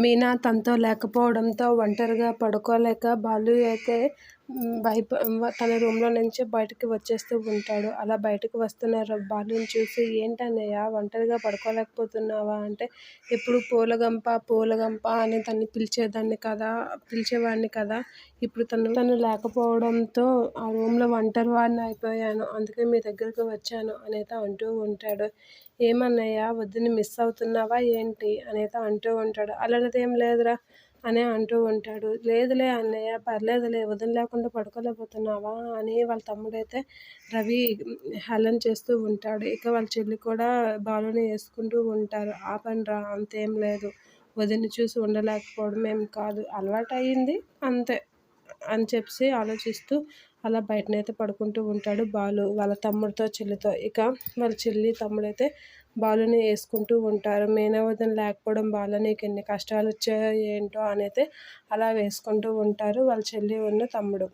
మీనా తనతో లేకపోవడంతో ఒంటరిగా పడుకోలేక బాలు అయితే తన రూమ్లో నుంచి బయటకు వచ్చేస్తూ ఉంటాడు. అలా బయటకు వస్తున్న బాలుని చూసి, ఏంటన్నయ్య ఒంటరిగా పడుకోలేకపోతున్నావా అంటే, ఎప్పుడు పూలగంప పూలగంప అని తన్ని పిలిచేవాడిని కదా, ఇప్పుడు తను లేకపోవడంతో ఆ రూమ్లో ఒంటరివాడిని అయిపోయాను, అందుకే మీ దగ్గరకు వచ్చాను అనేత అంటూ ఉంటాడు. ఏమన్నయ్య వదిన్ని మిస్ అవుతున్నావా ఏంటి అనేత అంటూ ఉంటాడు. అలాంటిదేం లేదురా అని అంటూ ఉంటాడు. లేదులే అన్నయ్య, పర్లేదులే, వదిన లేకుండా పడుకోలేకపోతున్నావా అని వాళ్ళ తమ్ముడైతే రవి హేళన చేస్తూ ఉంటాడు. ఇక వాళ్ళ చెల్లి కూడా బాలుని వేసుకుంటూ ఉంటారు. ఆపండ్రా, అంతేం లేదు, వదిన్ని చూసి ఉండలేకపోవడం ఏం కాదు, అలవాటు అయ్యింది అంతే అని చెప్పి ఆలోచిస్తూ అలా బయటనైతే పడుకుంటూ ఉంటాడు బాలు వాళ్ళ తమ్ముడితో చెల్లితో. ఇక వాళ్ళ చెల్లి తమ్ముడైతే బాలుని వేసుకుంటూ ఉంటారు. మీనా వదిన లేకపోవడం బాలు నీకు ఎన్ని కష్టాలు వచ్చాయో ఏంటో అనైతే అలా వేసుకుంటూ ఉంటారు వాళ్ళ చెల్లి తమ్ముడు.